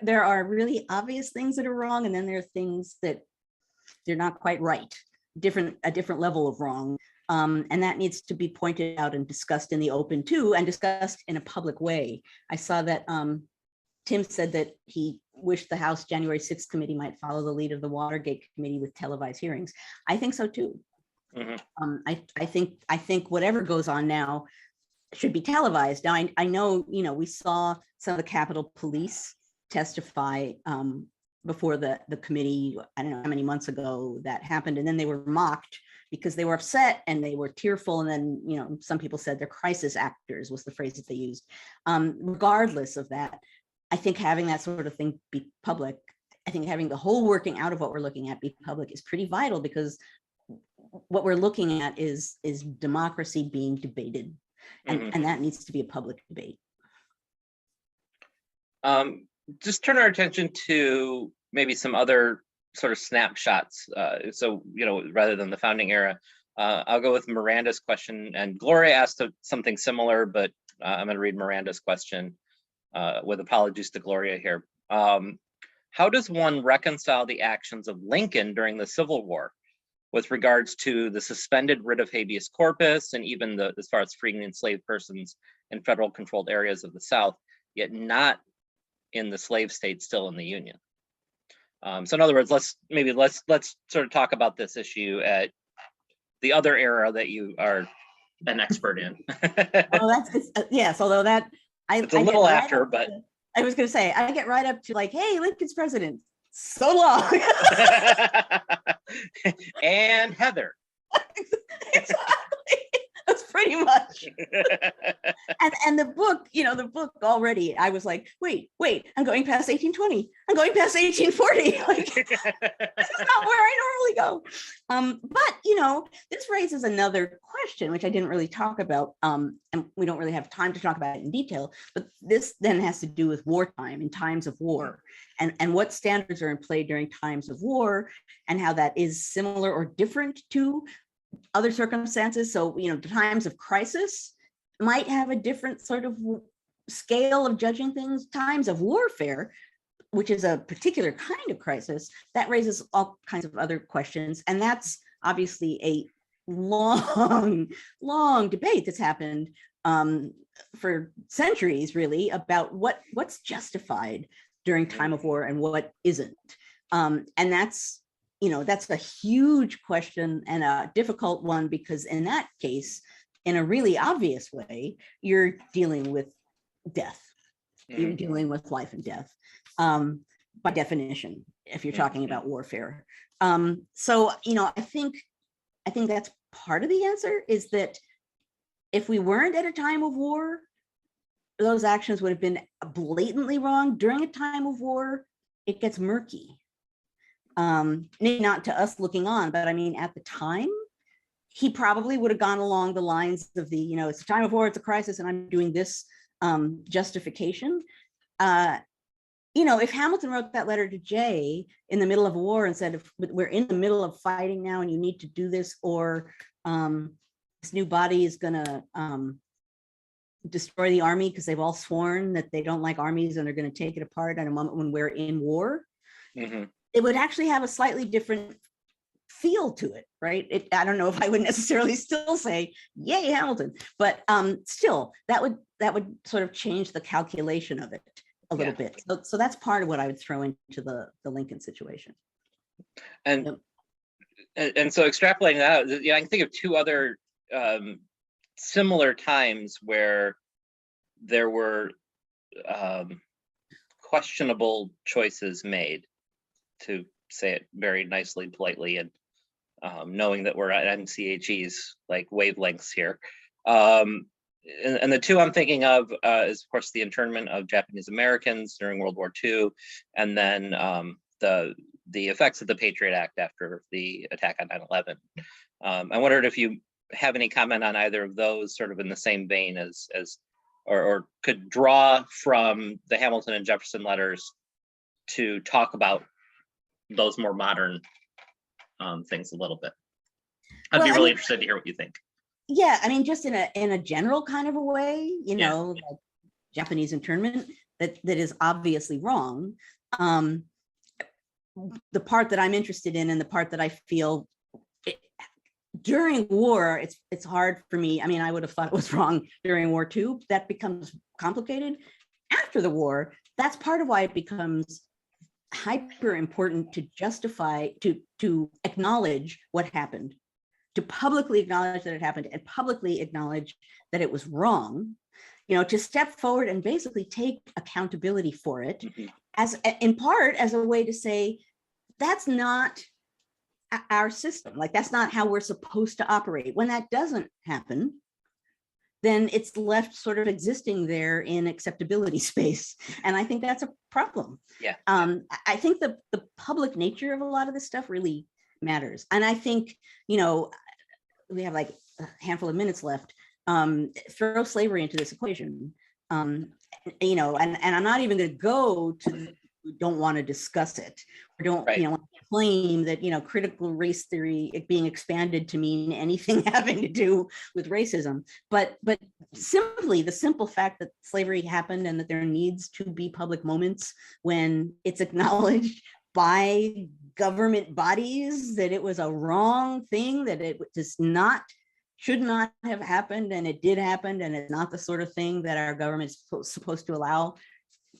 there are really obvious things that are wrong, and then there are things that they're not quite right, a different level of wrong, and that needs to be pointed out and discussed in the open too, and discussed in a public way. I saw that Tim said that he wished the House January 6th committee might follow the lead of the Watergate committee with televised hearings. I think so too. I think whatever goes on now should be televised. Now, I know, we saw some of the Capitol Police testify before the committee. I don't know how many months ago that happened, and then they were mocked because they were upset and they were tearful. And then, some people said they're crisis actors was the phrase that they used. Regardless of that, I think having that sort of thing be public, I think having the whole working out of what we're looking at be public is pretty vital, because what we're looking at is democracy being debated, and that needs to be a public debate. Just turn our attention to maybe some other sort of snapshots. So, rather than the founding era, I'll go with Miranda's question, and Gloria asked something similar, but I'm going to read Miranda's question. With apologies to Gloria here. How does one reconcile the actions of Lincoln during the Civil War with regards to the suspended writ of habeas corpus, and even as far as freeing enslaved persons in federal controlled areas of the South, yet not in the slave states still in the Union? So in other words, let's sort of talk about this issue at the other era that you are an expert in. Well, yes, although that it's a little after, but I was going to say, I get right up to like, hey, Lincoln's president, so long. And Heather. Exactly. That's pretty much. and the book, the book already, I was like, wait, I'm going past 1820. I'm going past 1840. Like, this is not where I normally go. But, this raises another question, which I didn't really talk about, and we don't really have time to talk about it in detail, but this then has to do with wartime and times of war, and what standards are in play during times of war, and how that is similar or different to other circumstances. So, times of crisis might have a different sort of scale of judging things. Times of warfare, which is a particular kind of crisis, that raises all kinds of other questions. And that's obviously a long debate that's happened for centuries, really, about what's justified during time of war and what isn't. And that's that's a huge question and a difficult one, because in that case, in a really obvious way, you're dealing with death. You're dealing with life and death, by definition, if you're talking about warfare. So, I think that's part of the answer, is that if we weren't at a time of war, those actions would have been blatantly wrong. During a time of war, it gets murky. Maybe not to us looking on, but I mean, at the time, he probably would have gone along the lines of the, it's a time of war, it's a crisis, and I'm doing this justification. If Hamilton wrote that letter to Jay in the middle of a war and said, if we're in the middle of fighting now and you need to do this, or this new body is going to destroy the army because they've all sworn that they don't like armies and they're going to take it apart at a moment when we're in war, it would actually have a slightly different feel to it, right? I don't know if I would necessarily still say, yay, Hamilton, but still, that would sort of change the calculation of it a little bit. So that's part of what I would throw into the Lincoln situation. And so extrapolating that out, I can think of two other similar times where there were questionable choices made, to say it very nicely, politely, and knowing that we're at MCHE's like wavelengths here. And the two I'm thinking of is, of course, the internment of Japanese Americans during World War II, and then the effects of the Patriot Act after the attack on 9/11. I wondered if you have any comment on either of those, sort of in the same vein as or could draw from the Hamilton and Jefferson letters to talk about those more modern things a little bit. I'd be really interested to hear what you think. Yeah, I mean, just in a general kind of a way, like Japanese internment that is obviously wrong. The part that I'm interested in, and the part that I feel during war, it's hard for me. I mean, I would have thought it was wrong during war too. That becomes complicated after the war. That's part of why it becomes hyper important to justify, to acknowledge what happened, to publicly acknowledge that it happened, and publicly acknowledge that it was wrong, to step forward and basically take accountability for it, as in part as a way to say, that's not our system. Like, that's not how we're supposed to operate. When that doesn't happen, then it's left sort of existing there in acceptability space. And I think that's a problem. Yeah. I think the public nature of a lot of this stuff really matters. And I think, we have like a handful of minutes left. Throw slavery into this equation. And I'm not even going to go to who don't want to discuss it, or don't, claim that, critical race theory being expanded to mean anything having to do with racism. But simply the simple fact that slavery happened, and that there needs to be public moments when it's acknowledged by government bodies that it was a wrong thing, that it should not have happened, and it did happen, and it's not the sort of thing that our government is supposed to allow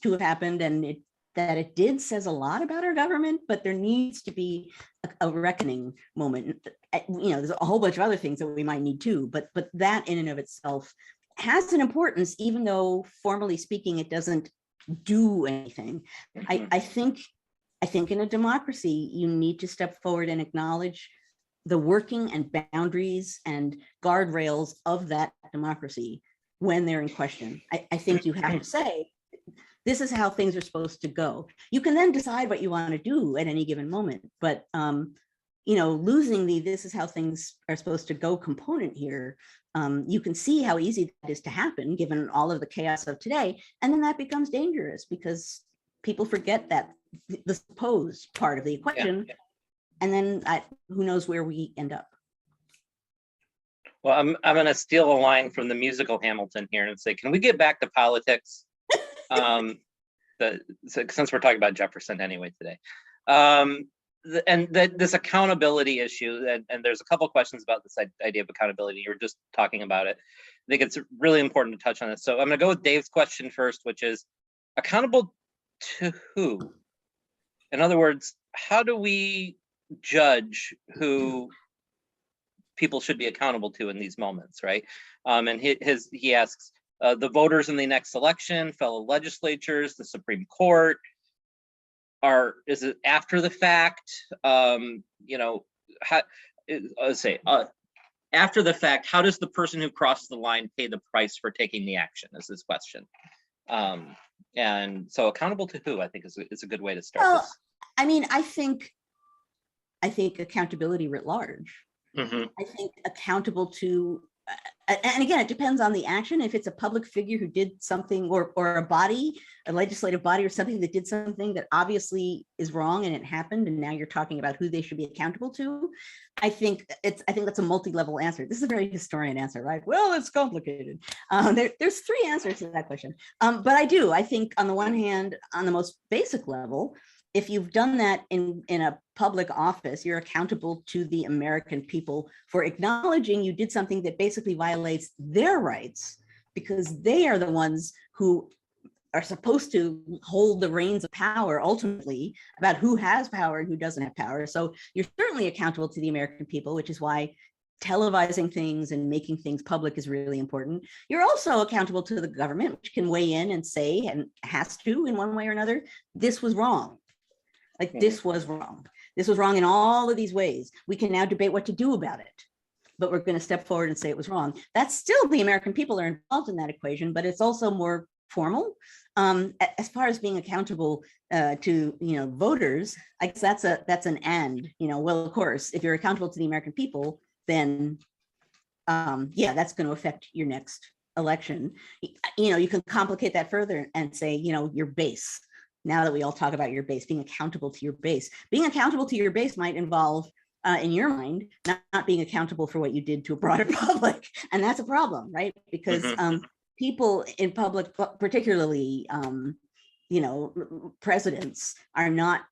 to have happened, and that it did says a lot about our government. But there needs to be a reckoning moment. There's a whole bunch of other things that we might need too, but that in and of itself has an importance, even though formally speaking it doesn't do anything. I think in a democracy you need to step forward and acknowledge the working and boundaries and guardrails of that democracy when they're in question. I think you have to say, this is how things are supposed to go. You can then decide what you want to do at any given moment, but losing the "this is how things are supposed to go" component here, you can see how easy that is to happen given all of the chaos of today. And then that becomes dangerous because people forget that the supposed part of the equation. And then who knows where we end up. Well, I'm going to steal a line from the musical Hamilton here and say, can we get back to politics? Since we're talking about Jefferson anyway today. This accountability issue, and there's a couple questions about this idea of accountability. You were just talking about it. I think it's really important to touch on this. So I'm going to go with Dave's question first, which is, accountable to who? In other words, how do we judge who people should be accountable to in these moments, right? And he asks the voters in the next election, fellow legislatures, the Supreme Court, is it after the fact? After the fact, how does the person who crosses the line pay the price for taking the action? Is his question. And so accountable to who, I think is a good way to start this. I mean, I think accountability writ large. Mm-hmm. I think accountable to, and again, it depends on the action. If it's a public figure who did something, or a legislative body or something that did something that obviously is wrong and it happened, and now you're talking about who they should be accountable to, I think that's a multi-level answer. This is a very historian answer, right? Well, it's complicated. There's three answers to that question. But I think on the one hand, on the most basic level, if you've done that in a public office, you're accountable to the American people for acknowledging you did something that basically violates their rights, because they are the ones who are supposed to hold the reins of power ultimately about who has power and who doesn't have power. So you're certainly accountable to the American people, which is why televising things and making things public is really important. You're also accountable to the government, which can weigh in and say, and has to in one way or another, this was wrong. Like, this was wrong. This was wrong in all of these ways. We can now debate what to do about it, but we're going to step forward and say it was wrong. That's still, the American people are involved in that equation, but it's also more formal. As far as being accountable to voters, I guess that's an and. Well, of course, if you're accountable to the American people, then that's going to affect your next election. You can complicate that further and say, your base. Now that we all talk about your base, being accountable to your base. Being accountable to your base might involve, in your mind, not being accountable for what you did to a broader public. And that's a problem, right? Because people in public, particularly, presidents, are not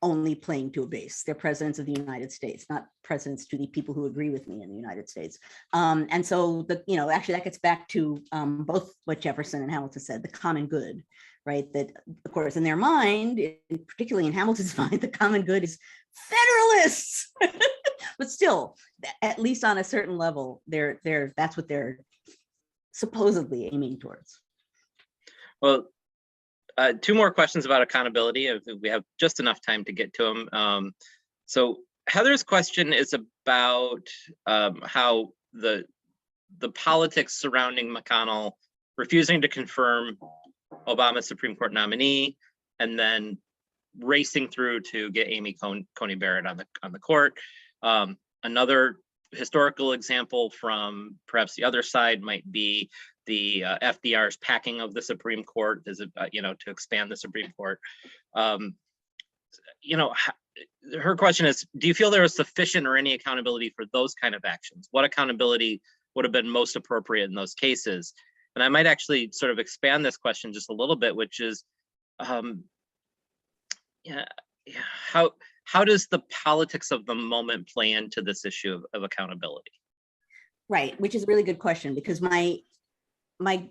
only playing to a base. They're presidents of the United States, not presidents to the people who agree with me in the United States. And so, actually that gets back to both what Jefferson and Hamilton said, the common good. Right, that of course in their mind, particularly in Hamilton's mind, the common good is Federalists. But still, at least on a certain level, that's what they're supposedly aiming towards. Well, two more questions about accountability. We have just enough time to get to them. So Heather's question is about how the politics surrounding McConnell refusing to confirm Obama's Supreme Court nominee, and then racing through to get Amy Coney Barrett on the court. Another historical example from perhaps the other side might be the FDR's packing of the Supreme Court, to expand the Supreme Court. Her question is, do you feel there is sufficient or any accountability for those kind of actions? What accountability would have been most appropriate in those cases? And I might actually sort of expand this question just a little bit, which is, how does the politics of the moment play into this issue of accountability? Right, which is a really good question, because my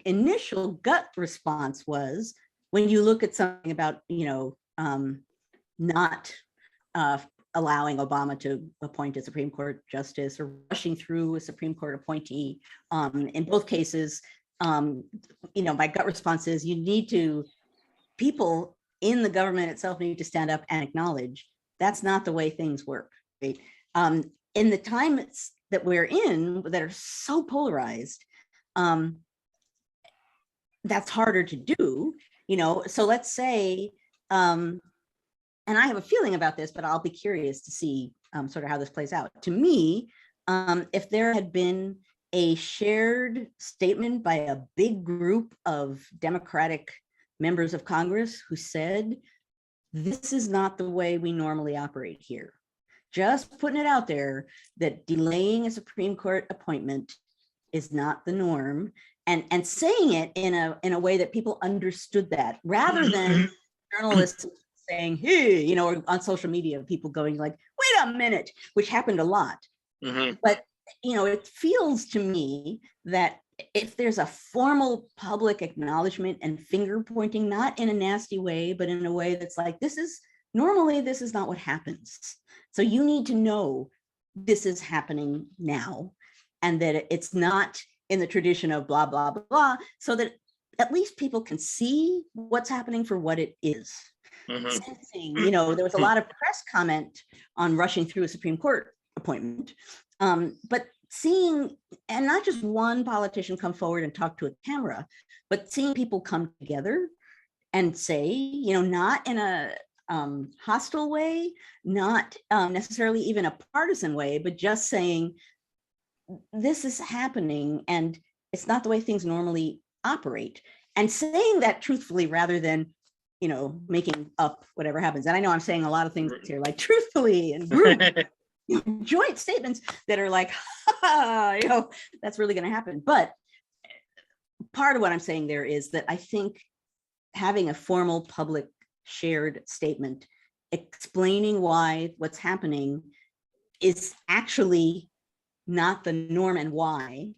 initial gut response was, when you look at something about not allowing Obama to appoint a Supreme Court justice, or rushing through a Supreme Court appointee, in both cases. My gut response is, people in the government itself need to stand up and acknowledge that's not the way things work, right? In the times that we're in, that are so polarized, that's harder to do, so let's say, and I have a feeling about this, but I'll be curious to see sort of how this plays out. To me, if there had been a shared statement by a big group of Democratic members of Congress who said, this is not the way we normally operate here. Just putting it out there that delaying a Supreme Court appointment is not the norm, and saying it in a way that people understood that, rather than journalists saying, hey, or on social media, people going like, wait a minute, which happened a lot. But it feels to me that if there's a formal public acknowledgement and finger pointing, not in a nasty way, but in a way that's like, this is normally this is not what happens. So you need to know this is happening now, and that it's not in the tradition of blah, blah, blah, blah, so that at least people can see what's happening for what it is. Sensing, there was a lot of press comment on rushing through a Supreme Court appointment, but seeing, and not just one politician come forward and talk to a camera, but seeing people come together and say, not in a hostile way, not necessarily even a partisan way, but just saying, this is happening and it's not the way things normally operate. And saying that truthfully rather than, making up whatever happens. And I know I'm saying a lot of things here, like truthfully and group, joint statements that are like, that's really going to happen. But part of what I'm saying there is that I think having a formal public shared statement explaining why what's happening is actually not the norm, and why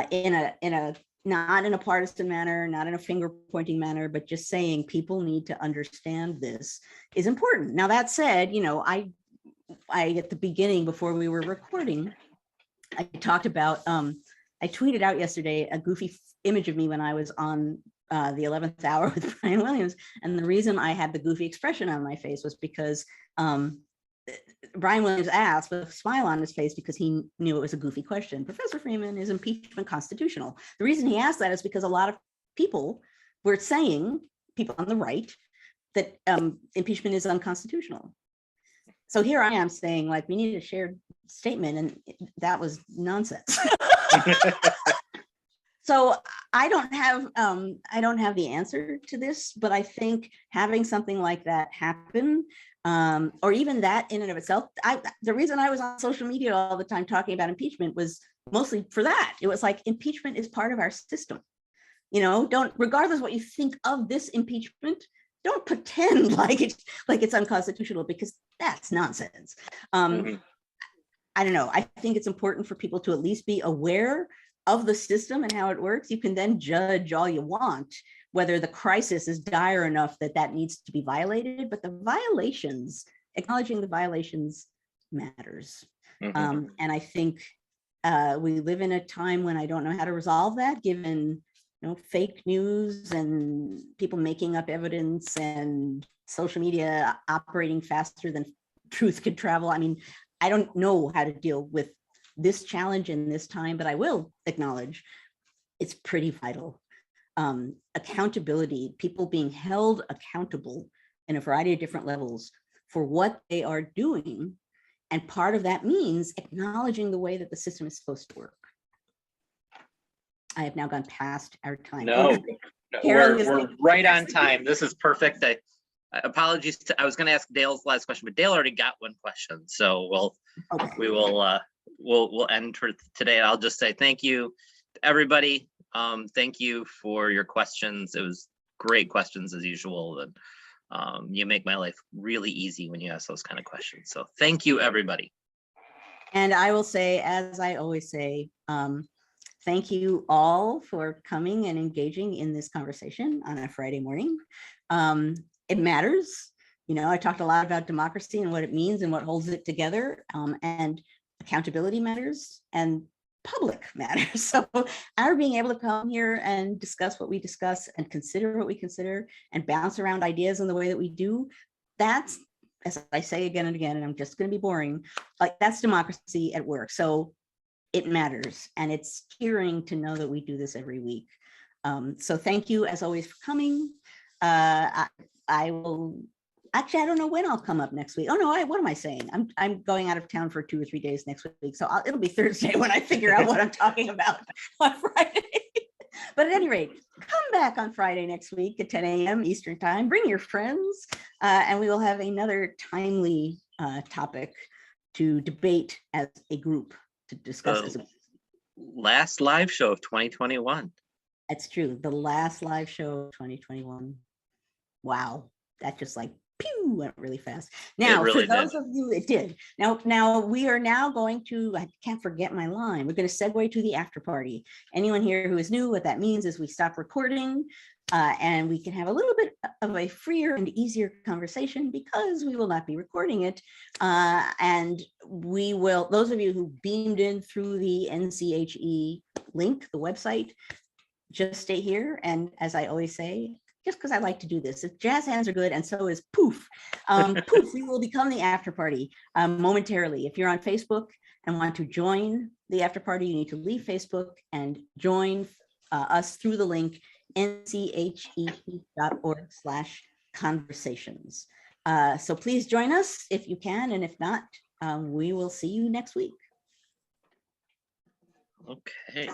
in a not in a partisan manner, not in a finger pointing manner, but just saying people need to understand this is important. Now, that said, I at the beginning, before we were recording, I talked about, I tweeted out yesterday a goofy image of me when I was on the 11th hour with Brian Williams. And the reason I had the goofy expression on my face was because Brian Williams asked with a smile on his face because he knew it was a goofy question. Professor Freeman, is impeachment constitutional? The reason he asked that is because a lot of people were saying, people on the right, that impeachment is unconstitutional. So here I am saying, like, we need a shared statement, and that was nonsense. So I don't have the answer to this, but I think having something like that happen, or even that in and of itself, the reason I was on social media all the time talking about impeachment was mostly for that. It was like, impeachment is part of our system. Regardless what you think of this impeachment, don't pretend like it's unconstitutional, because that's nonsense. I don't know. I think it's important for people to at least be aware of the system and how it works. You can then judge all you want whether the crisis is dire enough that needs to be violated, but acknowledging the violations matters. And I think we live in a time when I don't know how to resolve that, given fake news and people making up evidence and social media operating faster than truth could travel. I mean, I don't know how to deal with this challenge in this time, but I will acknowledge it's pretty vital. Accountability, people being held accountable in a variety of different levels for what they are doing. And part of that means acknowledging the way that the system is supposed to work. I have now gone past our time. No, we're right on time. This is perfect. Apologies I was going to ask Dale's last question, but Dale already got one question, so we'll end for today. I'll just say thank you to everybody. Thank you for your questions. It was great questions as usual, and you make my life really easy when you ask those kind of questions. So thank you, everybody. And I will say, as I always say, thank you all for coming and engaging in this conversation on a Friday morning. It matters. I talked a lot about democracy and what it means and what holds it together, and accountability matters and public matters. So our being able to come here and discuss what we discuss and consider what we consider and bounce around ideas in the way that we do, that's, as I say again and again, and I'm just going to be boring, like, that's democracy at work. So it matters, and it's cheering to know that we do this every week. So thank you as always for coming. I will actually, I don't know when I'll come up next week. Oh no, what am I saying? I'm going out of town for 2 or 3 days next week. So it'll be Thursday when I figure out what I'm talking about on Friday. But at any rate, come back on Friday next week at 10 a.m. Eastern time. Bring your friends, and we will have another timely topic to debate as a group, to discuss as a last live show of 2021. That's true. The last live show of 2021. Wow. That just like pew went really fast. Now, really, for those of you, it did. Now we are now going to, I can't forget my line. We're going to segue to the after party. Anyone here who is new, what that means is we stop recording. and we can have a little bit of a freer and easier conversation because we will not be recording it. And we will, those of you who beamed in through the NCHE link, the website, just stay here. And as I always say, just because I like to do this, if jazz hands are good, and so is poof, poof, we will become the after party momentarily. If you're on Facebook and want to join the after party, you need to leave Facebook and join us through the link nchep.org/conversations. So please join us if you can, and if not, we will see you next week. Okay.